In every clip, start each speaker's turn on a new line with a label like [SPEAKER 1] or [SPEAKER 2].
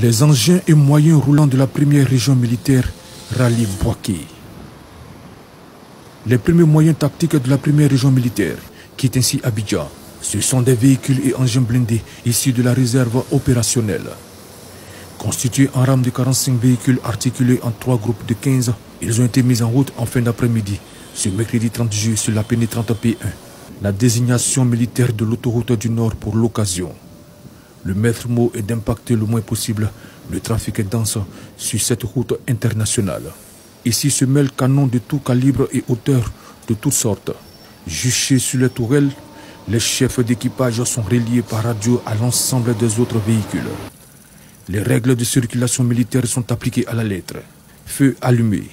[SPEAKER 1] Les engins et moyens roulants de la première région militaire rallient Bouaké. Les premiers moyens tactiques de la première région militaire quittent ainsi Abidjan. Ce sont des véhicules et engins blindés issus de la réserve opérationnelle. Constitués en rame de 45 véhicules articulés en 3 groupes de 15, ils ont été mis en route en fin d'après-midi, ce mercredi 30 juillet sur la pénétrante P1, la désignation militaire de l'autoroute du Nord pour l'occasion. Le maître mot est d'impacter le moins possible le trafic dense sur cette route internationale. Ici se mêlent canons de tout calibre et hauteur de toutes sortes. Juchés sur les tourelles, les chefs d'équipage sont reliés par radio à l'ensemble des autres véhicules. Les règles de circulation militaire sont appliquées à la lettre. Feu allumé,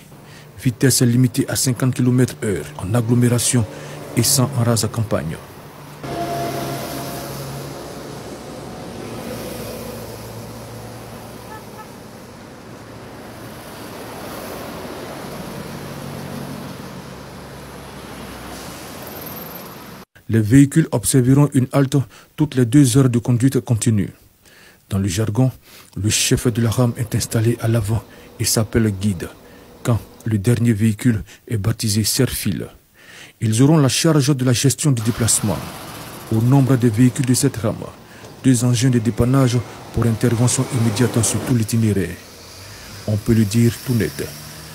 [SPEAKER 1] vitesse limitée à 50 km/h en agglomération et sans en rase campagne. Les véhicules observeront une halte toutes les 2 heures de conduite continue. Dans le jargon, le chef de la rame est installé à l'avant et s'appelle guide, quand le dernier véhicule est baptisé serre-file. Ils auront la charge de la gestion du déplacement. Au nombre des véhicules de cette rame, 2 engins de dépannage pour intervention immédiate sur tout l'itinéraire. On peut le dire tout net,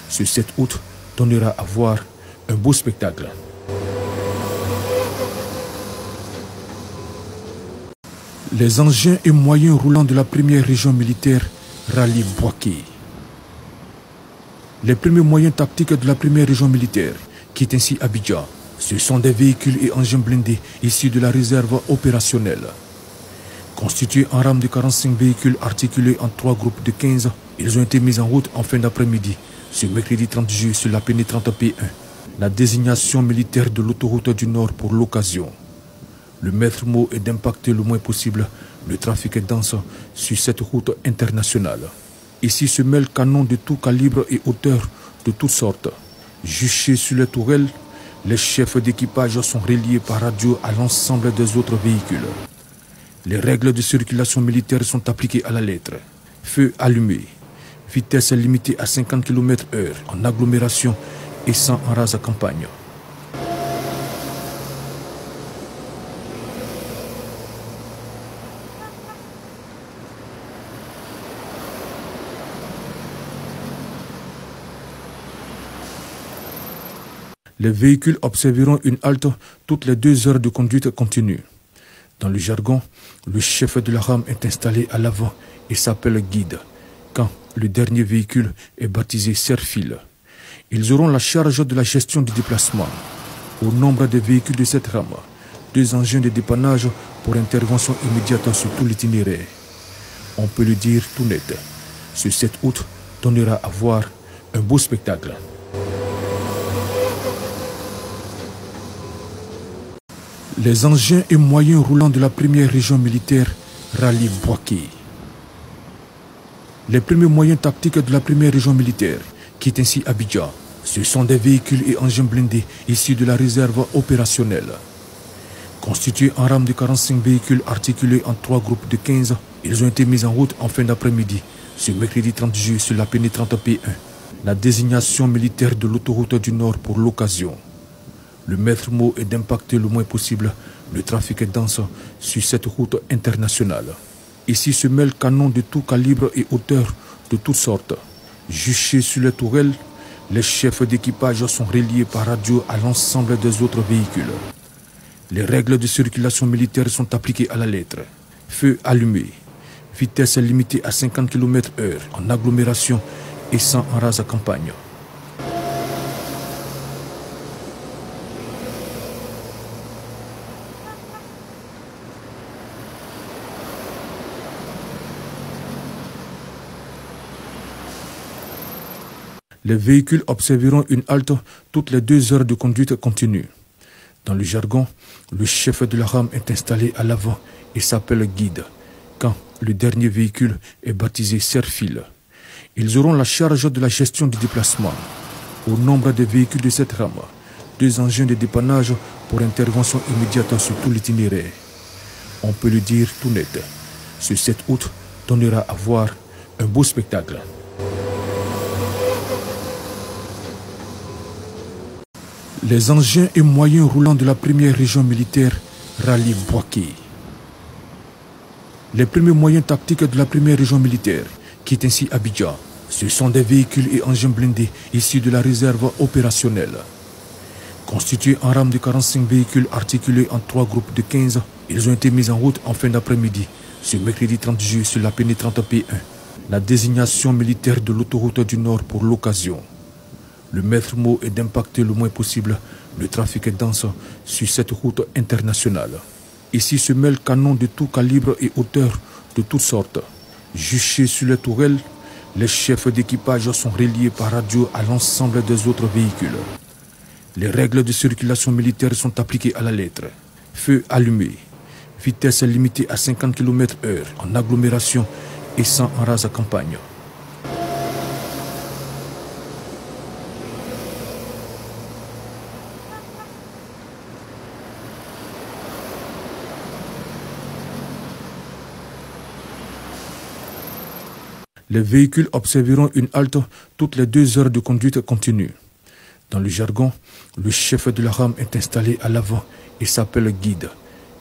[SPEAKER 1] ce 7 août donnera à voir un beau spectacle. Les engins et moyens roulants de la première région militaire rallient Bouaké. Les premiers moyens tactiques de la première région militaire quittent ainsi Abidjan. Ce sont des véhicules et engins blindés issus de la réserve opérationnelle. Constitués en rame de 45 véhicules articulés en 3 groupes de 15, ils ont été mis en route en fin d'après-midi, ce mercredi 30 juillet sur la pénétrante P1, la désignation militaire de l'autoroute du Nord pour l'occasion. Le maître mot est d'impacter le moins possible le trafic dense sur cette route internationale. Ici se mêlent canons de tout calibre et hauteur de toutes sortes. Juchés sur les tourelles, les chefs d'équipage sont reliés par radio à l'ensemble des autres véhicules. Les règles de circulation militaire sont appliquées à la lettre. Feu allumé, vitesse limitée à 50 km/h en agglomération et sans en rase campagne. Les véhicules observeront une halte toutes les 2 heures de conduite continue. Dans le jargon, le chef de la rame est installé à l'avant et s'appelle guide, quand le dernier véhicule est baptisé serre-file. Ils auront la charge de la gestion du déplacement. Au nombre des véhicules de cette rame, 2 engins de dépannage pour intervention immédiate sur tout l'itinéraire. On peut le dire tout net, ce 7 août donnera à voir un beau spectacle. Les engins et moyens roulants de la première région militaire rallient Bouaké. Les premiers moyens tactiques de la première région militaire quittent ainsi Abidjan. Ce sont des véhicules et engins blindés issus de la réserve opérationnelle. Constitués en rame de 45 véhicules articulés en 3 groupes de 15, ils ont été mis en route en fin d'après-midi, ce mercredi 30 juillet sur la pénétrante P1, la désignation militaire de l'autoroute du Nord pour l'occasion. Le maître mot est d'impacter le moins possible le trafic dense sur cette route internationale. Ici se mêlent canons de tout calibre et hauteur de toutes sortes. Juchés sur les tourelles, les chefs d'équipage sont reliés par radio à l'ensemble des autres véhicules. Les règles de circulation militaire sont appliquées à la lettre. Feu allumé, vitesse limitée à 50 km/h en agglomération et sans en rase campagne. Les véhicules observeront une halte toutes les 2 heures de conduite continue. Dans le jargon, le chef de la rame est installé à l'avant et s'appelle guide, quand le dernier véhicule est baptisé serre-file. Ils auront la charge de la gestion du déplacement. Au nombre des véhicules de cette rame, 2 engins de dépannage pour intervention immédiate sur tout l'itinéraire. On peut le dire tout net, ce 7 août donnera à voir un beau spectacle. Les engins et moyens roulants de la première région militaire rallient Bouaké. Les premiers moyens tactiques de la première région militaire quittent ainsi Abidjan. Ce sont des véhicules et engins blindés issus de la réserve opérationnelle. Constitués en rame de 45 véhicules articulés en 3 groupes de 15, ils ont été mis en route en fin d'après-midi, ce mercredi 30 juillet sur la pénétrante P1, la désignation militaire de l'autoroute du Nord pour l'occasion. Le maître mot est d'impacter le moins possible le trafic dense sur cette route internationale. Ici se mêlent canons de tout calibre et hauteur de toutes sortes. Juchés sur les tourelles, les chefs d'équipage sont reliés par radio à l'ensemble des autres véhicules. Les règles de circulation militaire sont appliquées à la lettre. Feu allumé, vitesse limitée à 50 km/h en agglomération et sans en rase campagne. Les véhicules observeront une halte toutes les 2 heures de conduite continue. Dans le jargon, le chef de la rame est installé à l'avant et s'appelle guide,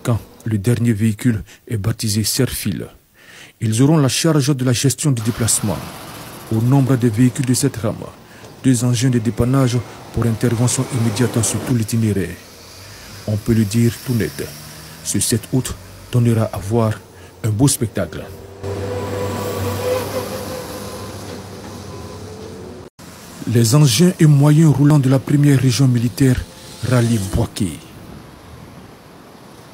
[SPEAKER 1] quand le dernier véhicule est baptisé serre-file. Ils auront la charge de la gestion du déplacement. Au nombre des véhicules de cette rame, 2 engins de dépannage pour intervention immédiate sur tout l'itinéraire. On peut le dire tout net, ce 7 août donnera à voir un beau spectacle. Les engins et moyens roulants de la première région militaire rallient Bouaké.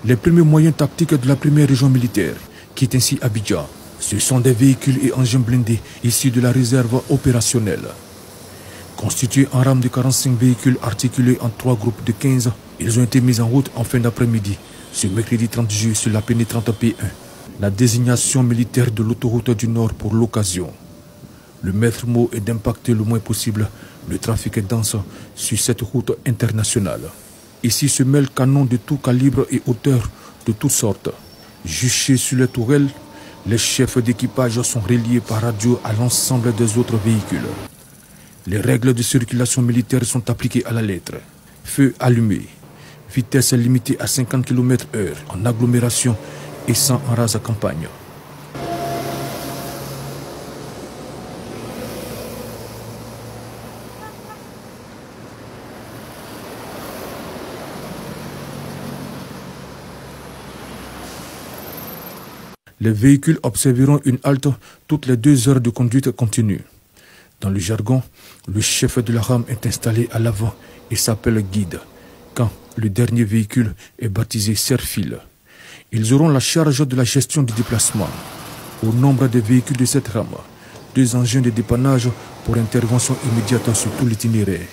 [SPEAKER 1] Les premiers moyens tactiques de la première région militaire quittent ainsi Abidjan. Ce sont des véhicules et engins blindés issus de la réserve opérationnelle. Constitués en rame de 45 véhicules articulés en 3 groupes de 15, ils ont été mis en route en fin d'après-midi, ce mercredi 30 juillet sur la pénétrante P1, la désignation militaire de l'autoroute du Nord pour l'occasion. Le maître mot est d'impacter le moins possible le trafic dense sur cette route internationale. Ici se mêlent canons de tout calibre et hauteur de toutes sortes. Juchés sur les tourelles, les chefs d'équipage sont reliés par radio à l'ensemble des autres véhicules. Les règles de circulation militaire sont appliquées à la lettre. Feu allumé, vitesse limitée à 50 km/h en agglomération et sans en rase campagne. Les véhicules observeront une halte toutes les 2 heures de conduite continue. Dans le jargon, le chef de la rame est installé à l'avant et s'appelle guide, quand le dernier véhicule est baptisé serre-file. Ils auront la charge de la gestion du déplacement. Au nombre des véhicules de cette rame, 2 engins de dépannage pour intervention immédiate sur tout l'itinéraire.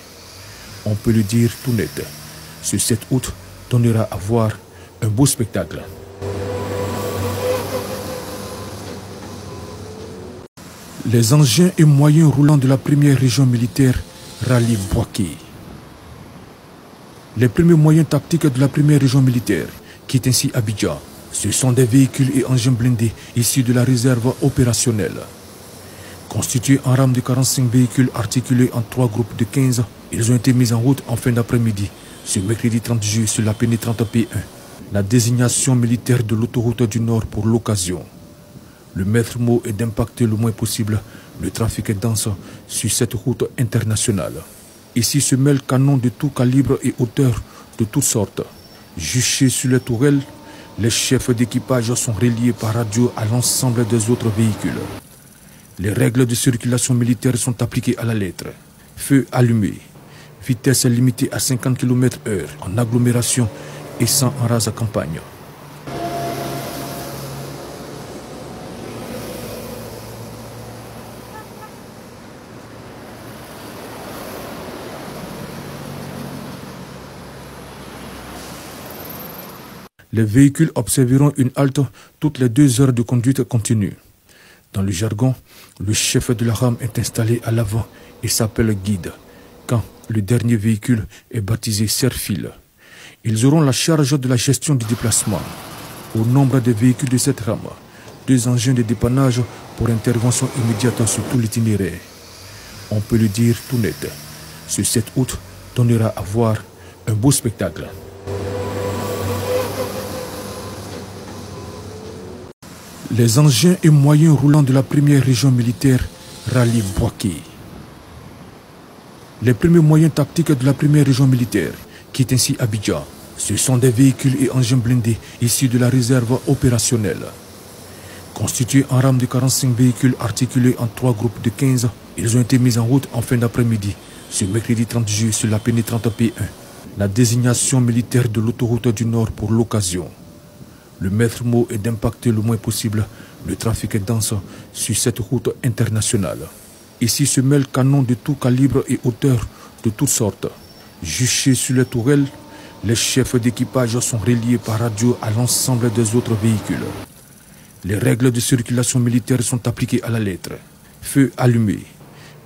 [SPEAKER 1] On peut le dire tout net, ce 7 août donnera à voir un beau spectacle. Les engins et moyens roulants de la première région militaire rallient Bouaké. Les premiers moyens tactiques de la première région militaire quittent ainsi Abidjan. Ce sont des véhicules et engins blindés issus de la réserve opérationnelle. Constitués en rame de 45 véhicules articulés en 3 groupes de 15, ils ont été mis en route en fin d'après-midi, ce mercredi 30 juillet sur la pénétrante P1, la désignation militaire de l'autoroute du Nord pour l'occasion. Le maître mot est d'impacter le moins possible le trafic dense sur cette route internationale. Ici se mêlent canons de tout calibre et hauteur de toutes sortes. Juchés sur les tourelles, les chefs d'équipage sont reliés par radio à l'ensemble des autres véhicules. Les règles de circulation militaire sont appliquées à la lettre. Feu allumé, vitesse limitée à 50 km/h en agglomération et sans en rase campagne. Les véhicules observeront une halte toutes les 2 heures de conduite continue. Dans le jargon, le chef de la rame est installé à l'avant et s'appelle guide, quand le dernier véhicule est baptisé serre-file. Ils auront la charge de la gestion du déplacement. Au nombre des véhicules de cette rame, 2 engins de dépannage pour intervention immédiate sur tout l'itinéraire. On peut le dire tout net, ce 7 août donnera à voir un beau spectacle. Les engins et moyens roulants de la première région militaire rallient Bouaké. Les premiers moyens tactiques de la première région militaire quittent ainsi Abidjan. Ce sont des véhicules et engins blindés issus de la réserve opérationnelle. Constitués en rame de 45 véhicules articulés en 3 groupes de 15, ils ont été mis en route en fin d'après-midi, ce mercredi 30 juillet sur la pénétrante P1, la désignation militaire de l'autoroute du Nord pour l'occasion. Le maître mot est d'impacter le moins possible le trafic dense sur cette route internationale. Ici se mêlent canons de tout calibre et hauteur de toutes sortes. Juchés sur les tourelles, les chefs d'équipage sont reliés par radio à l'ensemble des autres véhicules. Les règles de circulation militaire sont appliquées à la lettre. Feu allumé,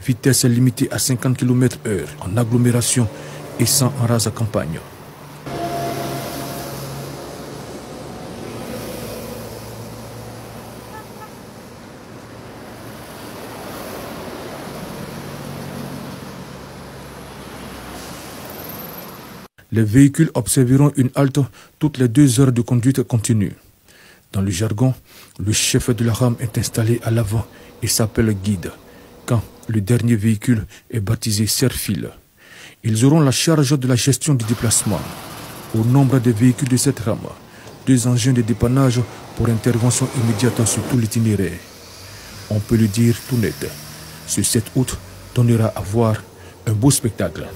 [SPEAKER 1] vitesse limitée à 50 km/h en agglomération et sans en rase campagne. Les véhicules observeront une halte toutes les 2 heures de conduite continue. Dans le jargon, le chef de la rame est installé à l'avant et s'appelle guide, quand le dernier véhicule est baptisé serre-file. Ils auront la charge de la gestion du déplacement. Au nombre des véhicules de cette rame, 2 engins de dépannage pour intervention immédiate sur tout l'itinéraire. On peut le dire tout net, ce 7 août donnera à voir un beau spectacle.